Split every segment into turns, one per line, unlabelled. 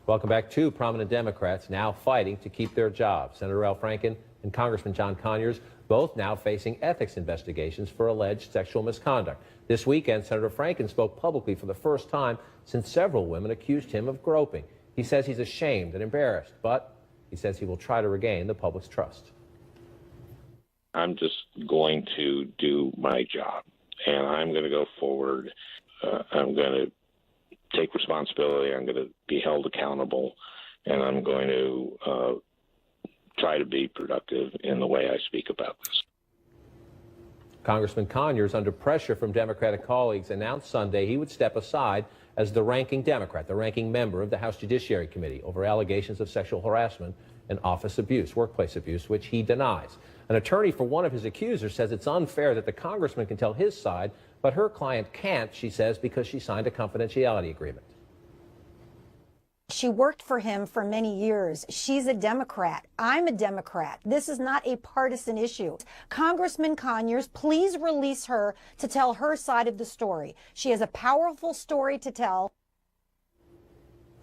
Welcome back. Two prominent Democrats now fighting to keep their jobs. Senator Al Franken and Congressman John Conyers, both now facing ethics investigations for alleged sexual misconduct. This weekend, Senator Franken spoke publicly for the first time since several women accused him of groping. He says he's ashamed and embarrassed, but he says he will try to regain the public's trust.
I'm just going to do my job, and I'm going to go forward. I'm going to take responsibility. I'm going to be held accountable, and I'm going to try to be productive in the way I speak about this.
Congressman Conyers, under pressure from Democratic colleagues, announced Sunday he would step aside as the ranking Democrat, the ranking member of the House Judiciary Committee, over allegations of sexual harassment and office abuse, workplace abuse, which he denies. An attorney for one of his accusers says it's unfair that the congressman can tell his side, but her client can't, she says, because she signed a confidentiality agreement.
She worked for him for many years. She's a Democrat. I'm a Democrat. This is not a partisan issue. Congressman Conyers, please release her to tell her side of the story. She has a powerful story to tell.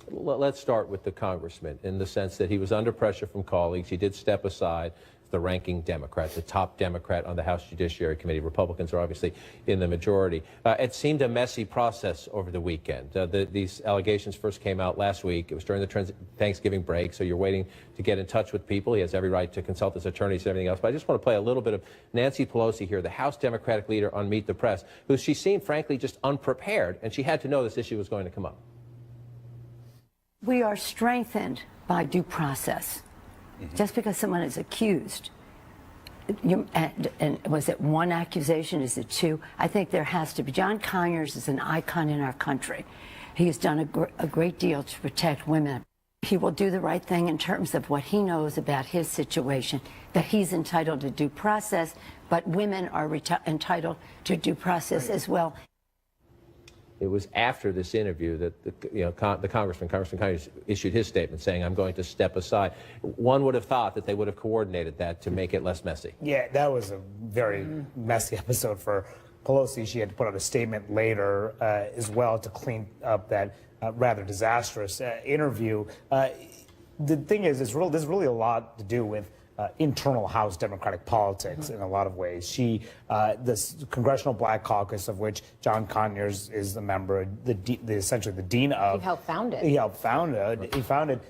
Let's start with the congressman in the sense that he was under pressure from colleagues. He did step aside. The ranking Democrat, the top Democrat on the House Judiciary Committee. Republicans are obviously in the majority. It seemed a messy process over the weekend. These allegations first came out last week. It was during the Thanksgiving break, so you're waiting to get in touch with people. He has every right to consult his attorneys and everything else. But I just want to play a little bit of Nancy Pelosi here, the House Democratic leader on Meet the Press, who she seemed, frankly, just unprepared, and she had to know this issue was going to come up.
We are strengthened by due process. Just because someone is accused, and was it one accusation? Is it two? I think there has to be. John Conyers is an icon in our country. He has done a great deal to protect women. He will do the right thing in terms of what he knows about his situation, that he's entitled to due process, but women are entitled to due process as well.
It was after this interview that the Congressman Conyers, issued his statement saying, I'm going to step aside. One would have thought that they would have coordinated that to make it less messy.
Yeah, that was a very messy episode for Pelosi. She had to put out a statement later as well to clean up that rather disastrous interview. The thing is, there's really a lot to do with internal House Democratic politics in a lot of ways. This Congressional Black Caucus, of which John Conyers is the member, essentially the dean of.
He helped found it.
He helped found it. He founded.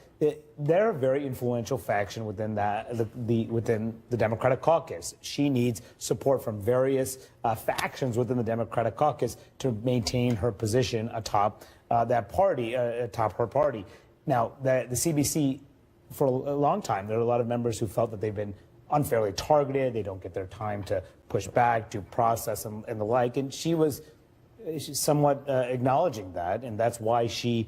They're a very influential faction within within the Democratic caucus. She needs support from various factions within the Democratic caucus to maintain her position atop that party, atop her party. Now, the CBC. For a long time, there are a lot of members who felt that they've been unfairly targeted. They don't get their time to push back, due process, and the like. And she's somewhat acknowledging that, and that's why she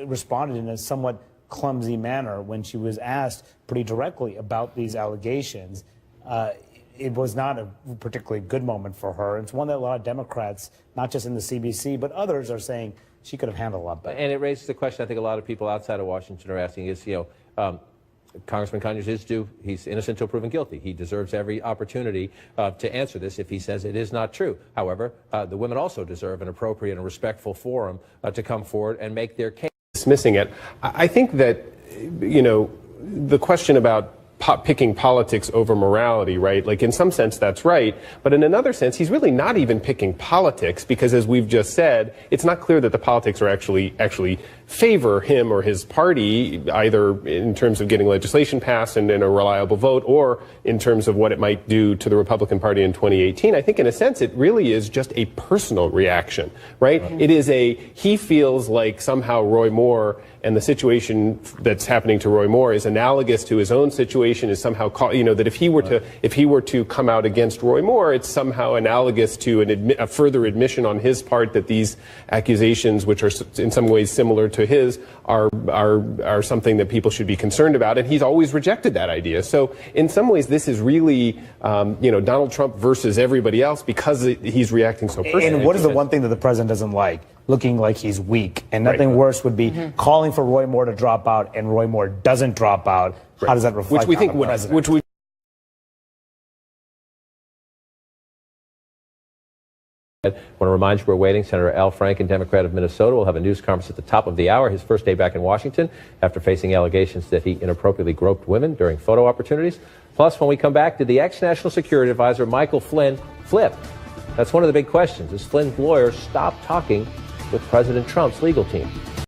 responded in a somewhat clumsy manner when she was asked pretty directly about these allegations. It was not a particularly good moment for her. It's one that a lot of Democrats, not just in the CBC, but others are saying she could have handled a lot better.
And it raises the question I think a lot of people outside of Washington are asking is, Congressman Conyers is due. He's innocent until proven guilty. He deserves every opportunity to answer this if he says it is not true. However, the women also deserve an appropriate and respectful forum to come forward and make their case.
Dismissing it. I think that, the question about picking politics over morality, right? Like, in some sense, that's right. But in another sense, he's really not even picking politics because, as we've just said, it's not clear that the politics are actually favor him or his party, either in terms of getting legislation passed and in a reliable vote, or in terms of what it might do to the Republican Party in 2018. I think, in a sense, it really is just a personal reaction, right? It is he feels like somehow Roy Moore and the situation that's happening to Roy Moore is analogous to his own situation, is somehow, that if he were to come out against Roy Moore, it's somehow analogous to a further admission on his part that these accusations, which are in some ways similar to his, are something that people should be concerned about. And he's always rejected that idea. So in some ways, this is really, Donald Trump versus everybody else because he's reacting so personally.
And what is the one thing that the president doesn't like? Looking like he's weak. And nothing worse would be calling for Roy Moore to drop out, and Roy Moore doesn't drop out. How does that reflect on the president?
I want to remind you we're waiting. Senator Al Franken, Democrat of Minnesota, will have a news conference at the top of the hour, his first day back in Washington after facing allegations that he inappropriately groped women during photo opportunities. Plus, when we come back, did the ex-National Security Advisor Michael Flynn flip? That's one of the big questions. Does Flynn's lawyer stop talking with President Trump's legal team?